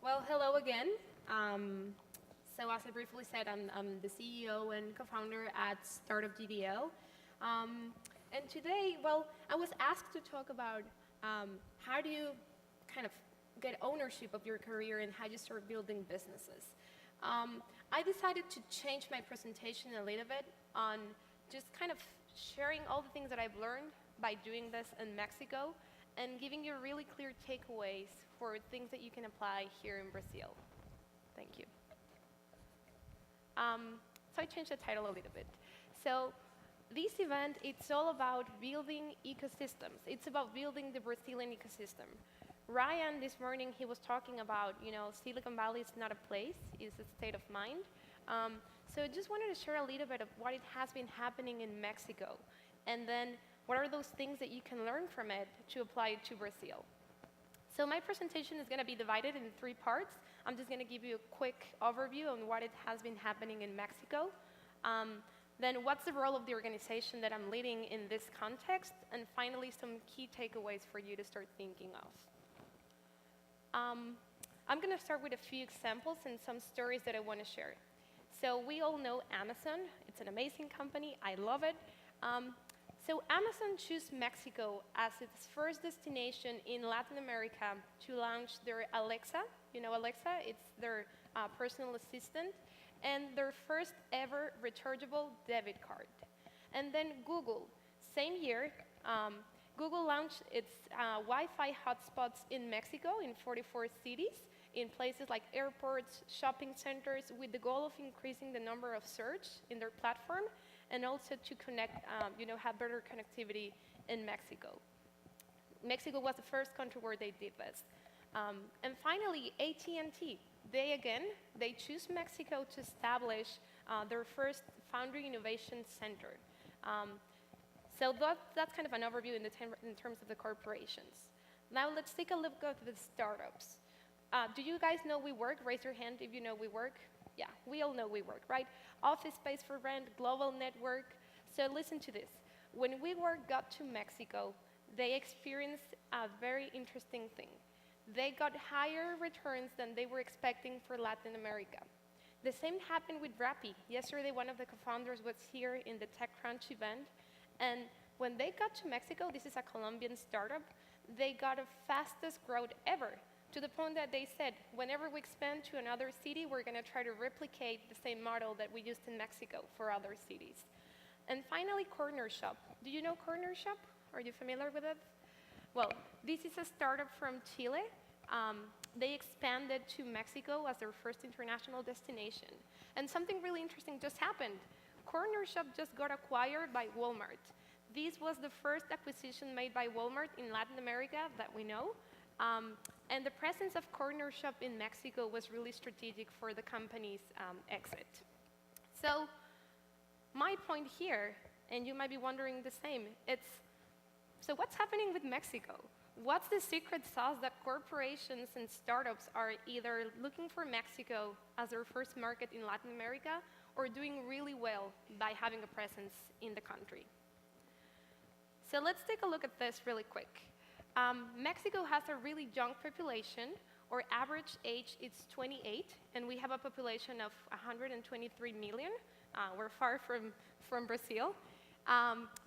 Well, hello again. So as I briefly said, I'm the CEO and co-founder at Startup.101. And today, well, I was asked to talk about how do you kind of get ownership of your career and how you start building businesses. I decided to change my presentation a little bit on just kind of sharing all the things that I've learned by doing this in Mexico and giving you really clear takeaways for things that you can apply here in Brazil. Thank you. So I changed the title a little bit. So this event, it's all about building ecosystems. It's about building the Brazilian ecosystem. Ryan, this morning, he was talking about, Silicon Valley is not a place, it's a state of mind. So I just wanted to share a little bit of what it has been happening in Mexico. And then what are those things that you can learn from it to apply it to Brazil? So my presentation is going to be divided in 3 parts. I'm just going to give you a quick overview on what it has been happening in Mexico. Then what's the role of the organization that I'm leading in this context? And finally, some key takeaways for you to start thinking of. I'm going to start with a few examples and some stories that I want to share. So we all know Amazon. It's an amazing company. I love it. So Amazon chose Mexico as its first destination in Latin America to launch their Alexa. You know Alexa? It's their personal assistant. And their first ever rechargeable debit card. And then Google. Same year, Google launched its Wi-Fi hotspots in Mexico in 44 cities, in places like airports, shopping centers, with the goal of increasing the number of search in their platform, and also to connect, have better connectivity in Mexico. Mexico was the first country where they did this. And finally, AT&T. They choose Mexico to establish their first Foundry Innovation Center. So that's kind of an overview in terms of the corporations. Now let's take a look at the startups. Do you guys know WeWork? Raise your hand if you know WeWork. Yeah, we all know WeWork, right? Office space for rent, global network. So listen to this. When WeWork got to Mexico, they experienced a very interesting thing. They got higher returns than they were expecting for Latin America. The same happened with Rappi. Yesterday, one of the co-founders was here in the TechCrunch event. And when they got to Mexico, this is a Colombian startup, they got the fastest growth ever, to the point that they said, whenever we expand to another city, we're going to try to replicate the same model that we used in Mexico for other cities. And finally, Corner Shop. Do you know Corner Shop? Are you familiar with it? Well, this is a startup from Chile. They expanded to Mexico as their first international destination. And something really interesting just happened. Corner Shop just got acquired by Walmart. This was the first acquisition made by Walmart in Latin America that we know. And the presence of Corner Shop in Mexico was really strategic for the company's exit. So my point here, and you might be wondering the same, so what's happening with Mexico? What's the secret sauce that corporations and startups are either looking for Mexico as their first market in Latin America or doing really well by having a presence in the country? So let's take a look at this really quick. Mexico has a really young population. Our average age is 28, and we have a population of 123 million. We're far from Brazil.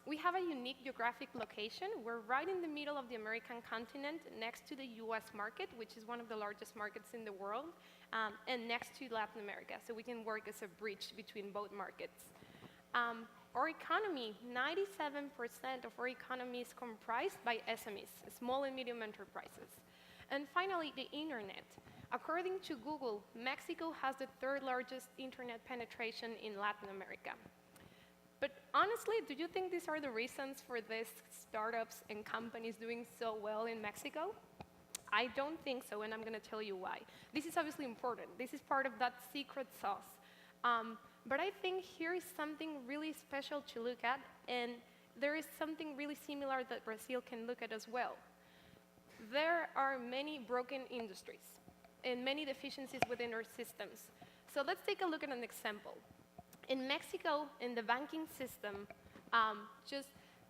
We have a unique geographic location. We're right in the middle of the American continent, next to the US market, which is one of the largest markets in the world, and next to Latin America, so we can work as a bridge between both markets. Our economy, 97% of our economy is comprised by SMEs, small and medium enterprises. And finally, the internet. According to Google, Mexico has the 3rd largest internet penetration in Latin America. But honestly, do you think these are the reasons for these startups and companies doing so well in Mexico? I don't think so, and I'm going to tell you why. This is obviously important. This is part of that secret sauce. But I think here is something really special to look at, and there is something really similar that Brazil can look at as well. There are many broken industries and many deficiencies within our systems. So let's take a look at an example. In Mexico, in the banking system,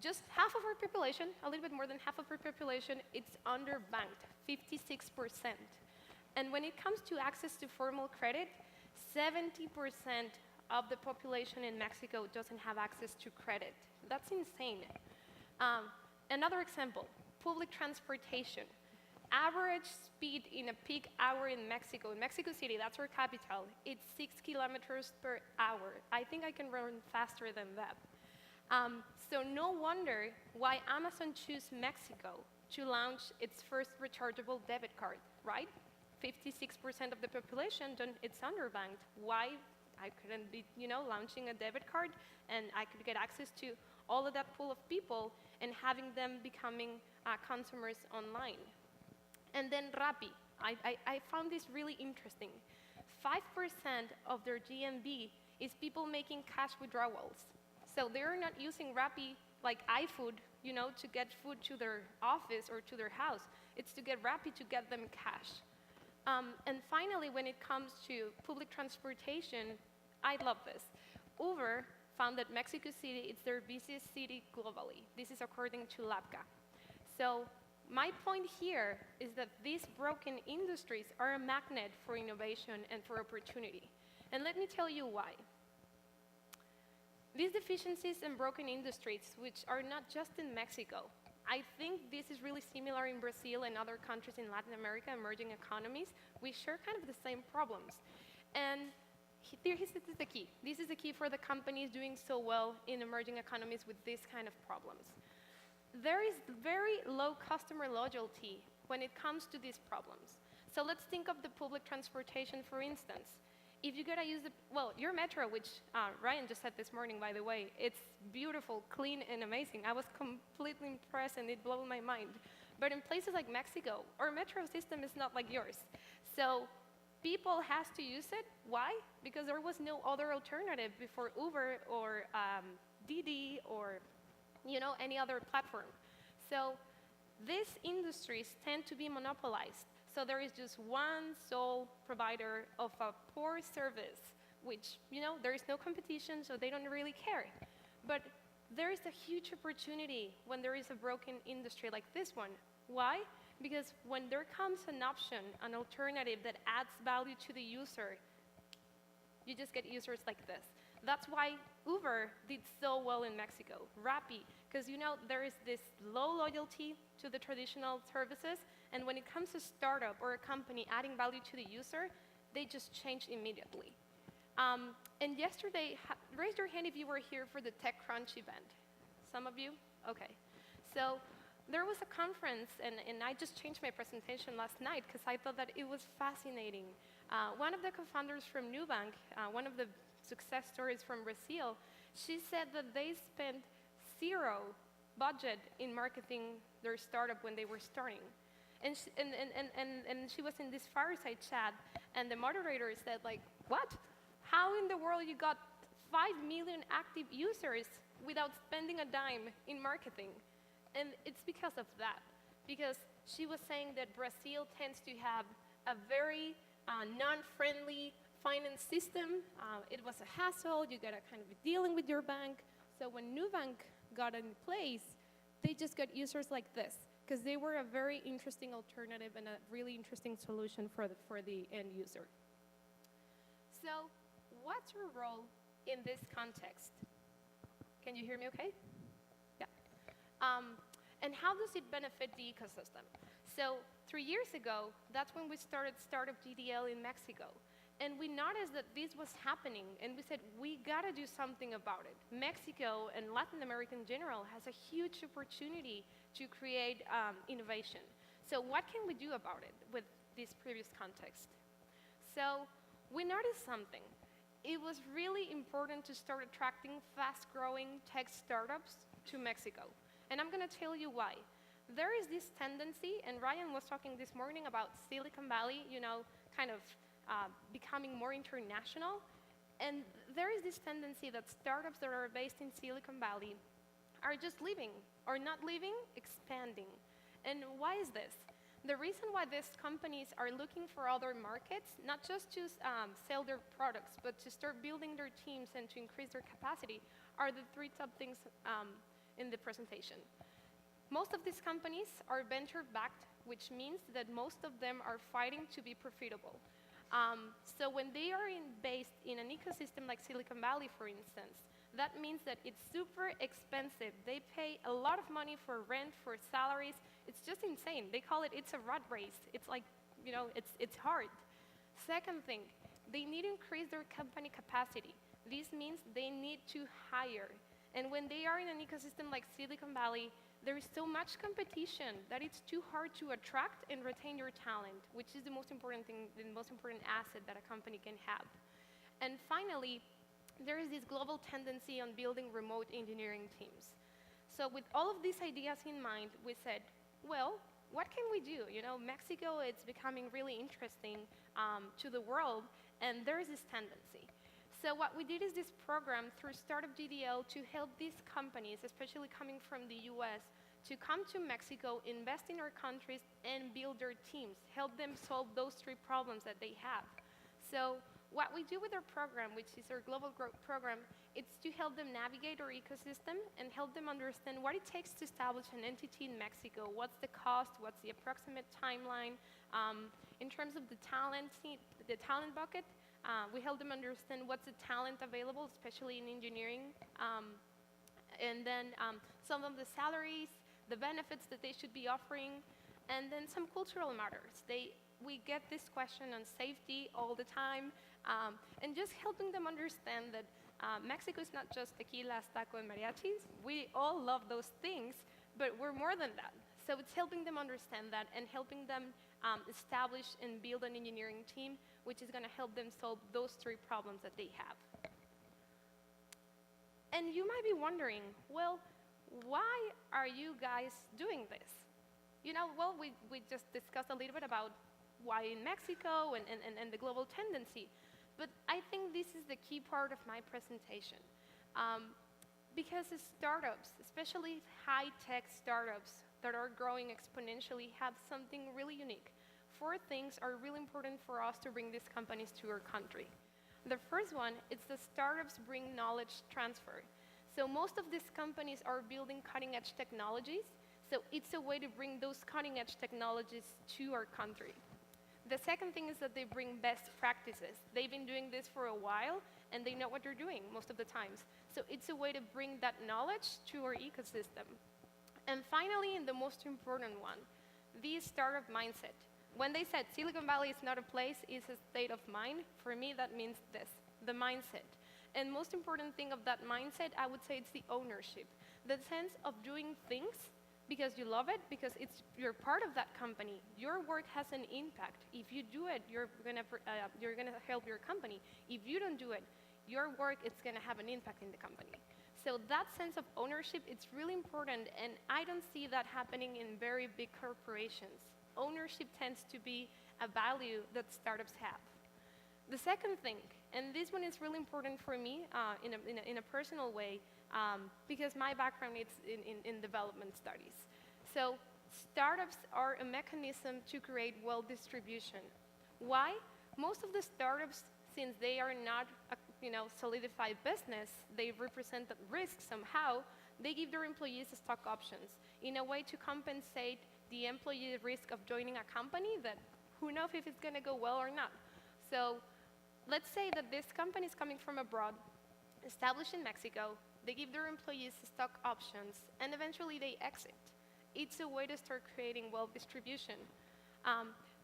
just half of our population, a little bit more than half of our population, it's underbanked, 56%. And when it comes to access to formal credit, 70% of the population in Mexico doesn't have access to credit. That's insane. Another example, public transportation. Average speed in a peak hour in Mexico City, that's our capital, it's 6 kilometers per hour. I think I can run faster than that. So no wonder why Amazon chose Mexico to launch its first rechargeable debit card, right? 56% of the population, it's underbanked. Why? I couldn't be, launching a debit card, and I could get access to all of that pool of people and having them becoming consumers online. And then Rappi. I found this really interesting. 5% of their GMV is people making cash withdrawals. So they're not using Rappi like iFood, to get food to their office or to their house. It's to get Rappi to get them cash. And finally, when it comes to public transportation, I love this. Uber found that Mexico City is their busiest city globally. This is according to LABCA. So my point here is that these broken industries are a magnet for innovation and for opportunity. And let me tell you why. These deficiencies and broken industries, which are not just in Mexico, I think this is really similar in Brazil and other countries in Latin America, emerging economies. We share kind of the same problems. And this is the key. This is the key for the companies doing so well in emerging economies with these kind of problems. There is very low customer loyalty when it comes to these problems. So let's think of the public transportation, for instance. If you gotta use your metro, which Ryan just said this morning, by the way, it's beautiful, clean, and amazing. I was completely impressed, and it blew my mind. But in places like Mexico, our metro system is not like yours. So people has to use it. Why? Because there was no other alternative before Uber or Didi or any other platform. So these industries tend to be monopolized. So there is just one sole provider of a poor service, which, there is no competition, so they don't really care. But there is a huge opportunity when there is a broken industry like this one. Why? Because when there comes an option, an alternative that adds value to the user, you just get users like this. That's why Uber did so well in Mexico. Rappi, because there is this low loyalty to the traditional services, and when it comes to startup or a company adding value to the user, they just change immediately. And yesterday, raise your hand if you were here for the TechCrunch event. Some of you? Okay. So there was a conference, and I just changed my presentation last night because I thought that it was fascinating. One of the co-founders from Nubank, one of the success stories from Brazil, she said that they spent 0 budget in marketing their startup when they were starting. And she was in this fireside chat, and the moderator said, what? How in the world you got 5 million active users without spending a dime in marketing? And it's because of that, because she was saying that Brazil tends to have a very non-friendly finance system. It was a hassle. You gotta kind of be dealing with your bank. So when Nubank got in place, they just got users like this, because they were a very interesting alternative and a really interesting solution for the end user. So what's your role in this context? Can you hear me okay? Yeah. And how does it benefit the ecosystem? So 3 years ago, that's when we started Startup GDL in Mexico. And we noticed that this was happening, and we said, we gotta do something about it. Mexico and Latin America in general has a huge opportunity to create innovation. So what can we do about it with this previous context? So we noticed something. It was really important to start attracting fast-growing tech startups to Mexico. And I'm gonna tell you why. There is this tendency, and Ryan was talking this morning about Silicon Valley, kind of becoming more international. And there is this tendency that startups that are based in Silicon Valley are just leaving, or not leaving, expanding. And why is this? The reason why these companies are looking for other markets, not just to sell their products, but to start building their teams and to increase their capacity, are the 3 top things in the presentation. Most of these companies are venture-backed which means that most of them are fighting to be profitable. So when they are based in an ecosystem like Silicon Valley, for instance, that means that it's super expensive. They pay a lot of money for rent, for salaries. It's just insane. They call it's a rat race. It's like, it's hard. Second thing, they need to increase their company capacity. This means they need to hire. And when they are in an ecosystem like Silicon Valley, there is so much competition that it's too hard to attract and retain your talent, which is the most important thing, the most important asset that a company can have. And finally, there is this global tendency on building remote engineering teams. So with all of these ideas in mind, we said, well, what can we do? Mexico, it's becoming really interesting to the world, and there is this tendency. So what we did is this program through Startup GDL to help these companies, especially coming from the US, to come to Mexico, invest in our countries, and build their teams, help them solve those 3 problems that they have. So what we do with our program, which is our global growth program, it's to help them navigate our ecosystem and help them understand what it takes to establish an entity in Mexico, what's the cost, what's the approximate timeline. In terms of the talent bucket, we help them understand what's the talent available, especially in engineering, and then some of the salaries, the benefits that they should be offering, and then some cultural matters. We get this question on safety all the time, and just helping them understand that Mexico is not just tequila, taco, and mariachis. We all love those things, but we're more than that. So it's helping them understand that and helping them establish and build an engineering team, which is going to help them solve those 3 problems that they have. And you might be wondering, well, why are you guys doing this? Well, we just discussed a little bit about why in Mexico and the global tendency. But I think this is the key part of my presentation. Because the startups, especially high-tech startups that are growing exponentially, have something really unique. 4 things are really important for us to bring these companies to our country. The first one is the startups bring knowledge transfer. So most of these companies are building cutting-edge technologies, so it's a way to bring those cutting-edge technologies to our country. The second thing is that they bring best practices. They've been doing this for a while, and they know what they're doing most of the times. So it's a way to bring that knowledge to our ecosystem. And finally, and the most important one, the startup mindset. When they said Silicon Valley is not a place, it's a state of mind, for me that means this, the mindset. And most important thing of that mindset, I would say it's the ownership. The sense of doing things because you love it, because you're part of that company. Your work has an impact. If you do it, you're gonna help your company. If you don't do it, your work is gonna have an impact in the company. So that sense of ownership, it's really important, and I don't see that happening in very big corporations. Ownership tends to be a value that startups have. The second thing, and this one is really important for me in a personal way, because my background is in development studies. So startups are a mechanism to create wealth distribution. Why? Most of the startups, since they are not a solidified business, they represent the risk somehow, they give their employees stock options in a way to compensate the employee risk of joining a company that who knows if it's going to go well or not. So let's say that this company is coming from abroad, established in Mexico, they give their employees stock options, and eventually they exit. It's a way to start creating wealth distribution.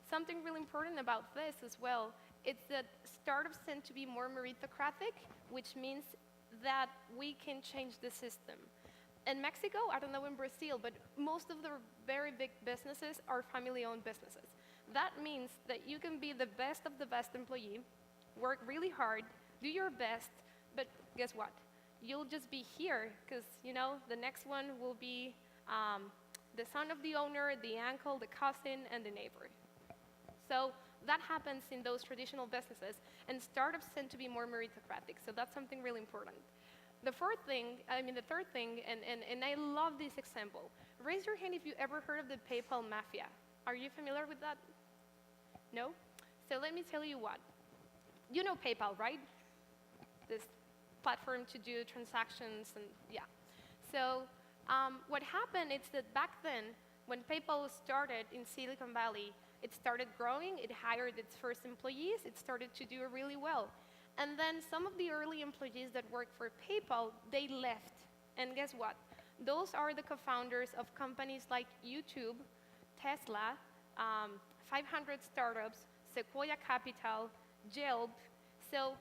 Something really important about this as well, it's that startups tend to be more meritocratic, which means that we can change the system. In Mexico, I don't know in Brazil, but most of the very big businesses are family-owned businesses. That means that you can be the best of the best employee, work really hard, do your best, but guess what? You'll just be here because, the next one will be the son of the owner, the uncle, the cousin, and the neighbor. So that happens in those traditional businesses, and startups tend to be more meritocratic, so that's something really important. The third thing, and I love this example. Raise your hand if you ever heard of the PayPal mafia. Are you familiar with that? No? So let me tell you what. You know PayPal, right? This platform to do transactions and yeah. So what happened is that back then, When PayPal started in Silicon Valley, it started growing, it hired its first employees, it started to do really well. And then some of the early employees that worked for PayPal, they left. And guess what? Those are the co-founders of companies like YouTube, Tesla, 500 startups, Sequoia Capital, Yelp. So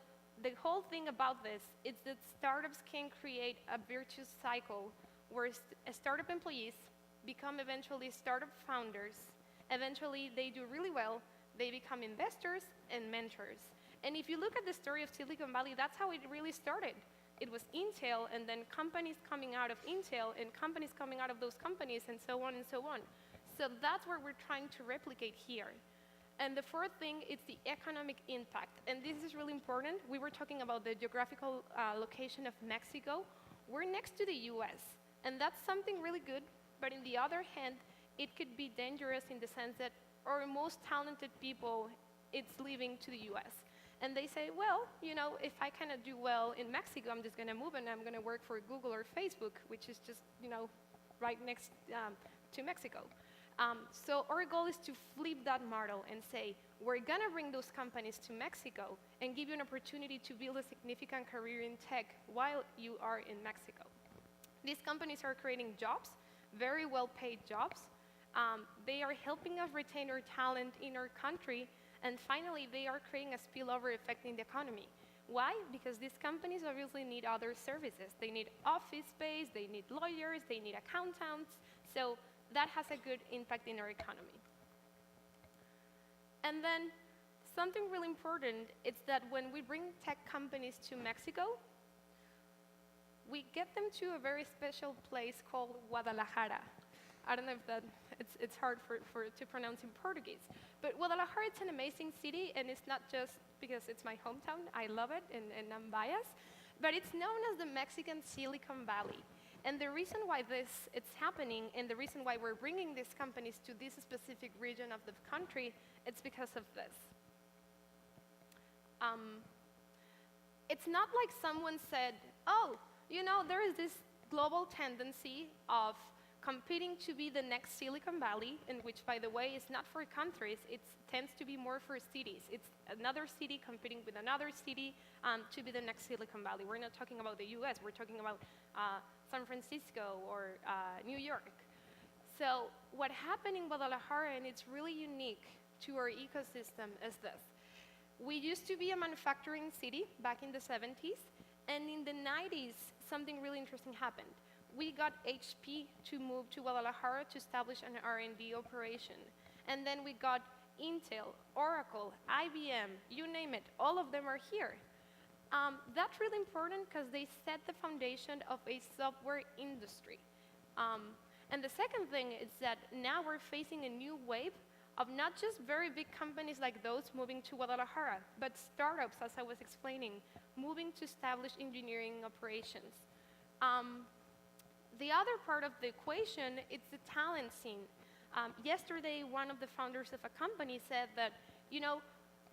the whole thing about this is that startups can create a virtuous cycle where startup employees become eventually startup founders. Eventually, they do really well. They become investors and mentors. And if you look at the story of Silicon Valley, that's how it really started. It was Intel, and then companies coming out of Intel, and companies coming out of those companies, and so on and so on. So that's what we're trying to replicate here. And the fourth thing is the economic impact. And this is really important. We were talking about the geographical location of Mexico. We're next to the US, and that's something really good. But on the other hand, it could be dangerous in the sense that our most talented people, it's leaving to the US. And they say, well, you know, if I cannot do well in Mexico, I'm just going to move and I'm going to work for Google or Facebook, which is just, you know, right next to Mexico. So our goal is to flip that model and say, we're going to bring those companies to Mexico and give you an opportunity to build a significant career in tech while you are in Mexico. These companies are creating jobs, very well-paid jobs. They are helping us retain our talent in our country. And finally, they are creating a spillover effect in the economy. Why? Because these companies obviously need other services. They need office space, they need lawyers, they need accountants. So that has a good impact in our economy. And then something really important is that when we bring tech companies to Mexico, we get them to a very special place called Guadalajara. I don't know if that, it's hard to pronounce in Portuguese. But Guadalajara, it's an amazing city, and it's not just because it's my hometown. I love it, and I'm biased. But it's known as the Mexican Silicon Valley. And the reason why it's happening, and the reason why we're bringing these companies to this specific region of the country, it's because of this. It's not like someone said, oh, you know, there is this global tendency of competing to be the next Silicon Valley, in which, by the way, is not for countries, it tends to be more for cities. It's another city competing with another city to be the next Silicon Valley. We're not talking about the US, we're talking about San Francisco or New York. So what happened in Guadalajara, and it's really unique to our ecosystem, is this. We used to be a manufacturing city back in the 70s, and in the 90s, something really interesting happened. We got HP to move to Guadalajara to establish an R&D operation. And then we got Intel, Oracle, IBM, you name it, all of them are here. That's really important because they set the foundation of a software industry. And the second thing is that now we're facing a new wave of not just very big companies like those moving to Guadalajara, but startups, as I was explaining, moving to establish engineering operations. The other part of the equation is the talent scene. Yesterday, one of the founders of a company said that, you know,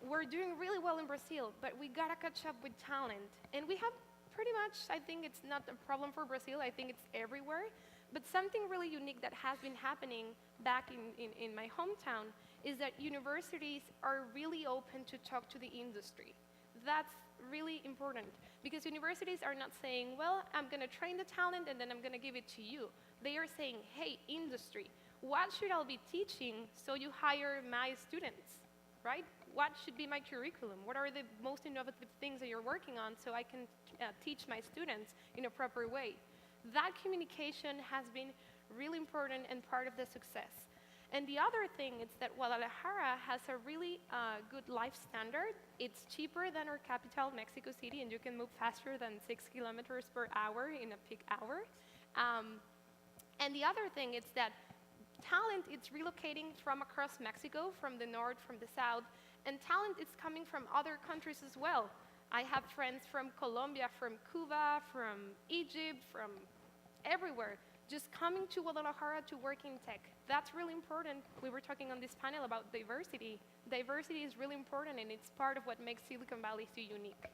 we're doing really well in Brazil, but we gotta catch up with talent. And we have pretty much, I think it's not a problem for Brazil, I think it's everywhere. But something really unique that has been happening back in my hometown is that universities are really open to talk to the industry. That's really important because universities are not saying, well, I'm going to train the talent and then I'm going to give it to you. They are saying, hey, industry, what should I be teaching so you hire my students, right? What should be my curriculum? What are the most innovative things that you're working on so I can teach my students in a proper way? That communication has been really important and part of the success. And the other thing is that Guadalajara has a really good life standard. It's cheaper than our capital, Mexico City, and you can move faster than 6 kilometers per hour in a peak hour. And the other thing is that talent is relocating from across Mexico, from the north, from the south, and talent is coming from other countries as well. I have friends from Colombia, from Cuba, from Egypt, from everywhere, just coming to Guadalajara to work in tech. That's really important. We were talking on this panel about diversity. Diversity is really important, and it's part of what makes Silicon Valley so unique.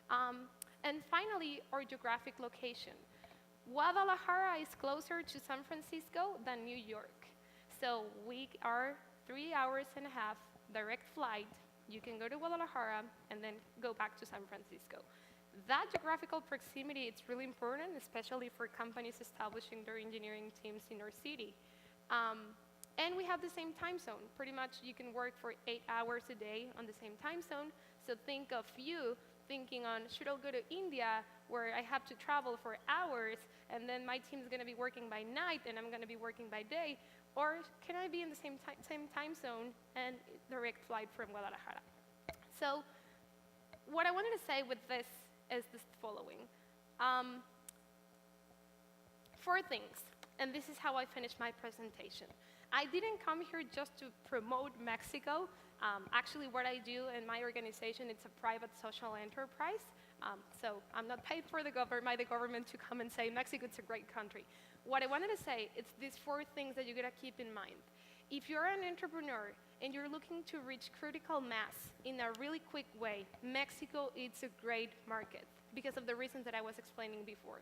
And finally, our geographic location. Guadalajara is closer to San Francisco than New York. So we are 3 hours and a half direct flight. You can go to Guadalajara and then go back to San Francisco. That geographical proximity, it's really important, especially for companies establishing their engineering teams in our city. And we have the same time zone. Pretty much you can work for 8 hours a day on the same time zone. So think of you thinking on, should I go to India where I have to travel for hours and then my team's going to be working by night and I'm going to be working by day? Or can I be in the same time zone and direct flight from Guadalajara? So what I wanted to say with this is the following. 4 things, and this is how I finished my presentation. I didn't come here just to promote Mexico. Actually, what I do in my organization, it's a private social enterprise. So I'm not paid by the government to come and say, Mexico, it's a great country. What I wanted to say, it's these 4 things that you gotta keep in mind. If you're an entrepreneur and you're looking to reach critical mass in a really quick way, Mexico is a great market because of the reasons that I was explaining before.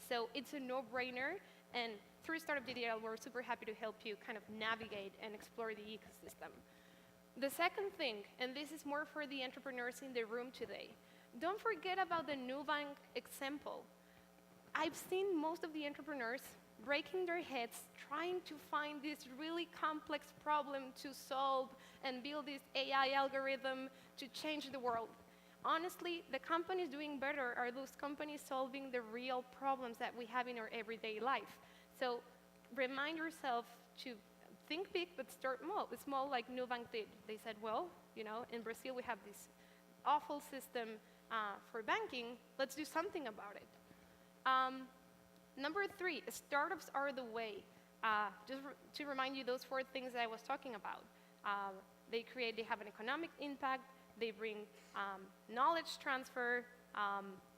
So it's a no-brainer, and through Startup Digital, we're super happy to help you kind of navigate and explore the ecosystem. The second thing, and this is more for the entrepreneurs in the room today, don't forget about the Nubank example. I've seen most of the entrepreneurs breaking their heads trying to find this really complex problem to solve and build this AI algorithm to change the world. Honestly, the companies doing better are those companies solving the real problems that we have in our everyday life. So remind yourself to think big, but start small. It's small like Nubank did. They said, well, you know, in Brazil we have this awful system for banking. Let's do something about it. Number 3, startups are the way. Just to remind you those 4 things that I was talking about. They have an economic impact, they bring knowledge transfer,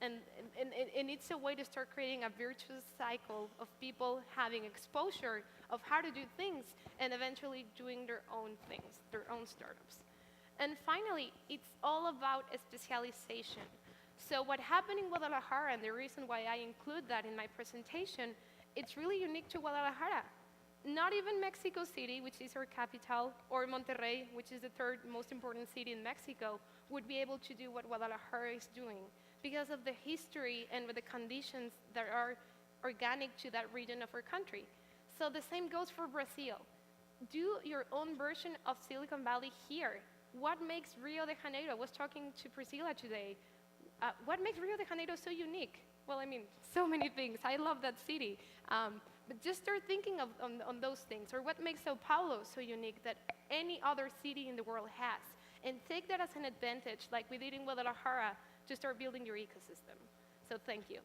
and it's a way to start creating a virtuous cycle of people having exposure of how to do things and eventually doing their own things, their own startups. And finally, it's all about a specialization. So what happened in Guadalajara, and the reason why I include that in my presentation, it's really unique to Guadalajara. Not even Mexico City, which is our capital, or Monterrey, which is the 3rd most important city in Mexico, would be able to do what Guadalajara is doing because of the history and with the conditions that are organic to that region of our country. So the same goes for Brazil. Do your own version of Silicon Valley here. What makes Rio de Janeiro? I was talking to Priscilla today. What makes Rio de Janeiro so unique? Well, I mean, so many things. I love that city. But just start thinking on those things. Or what makes Sao Paulo so unique that any other city in the world has? And take that as an advantage, like we did in Guadalajara, to start building your ecosystem. So thank you.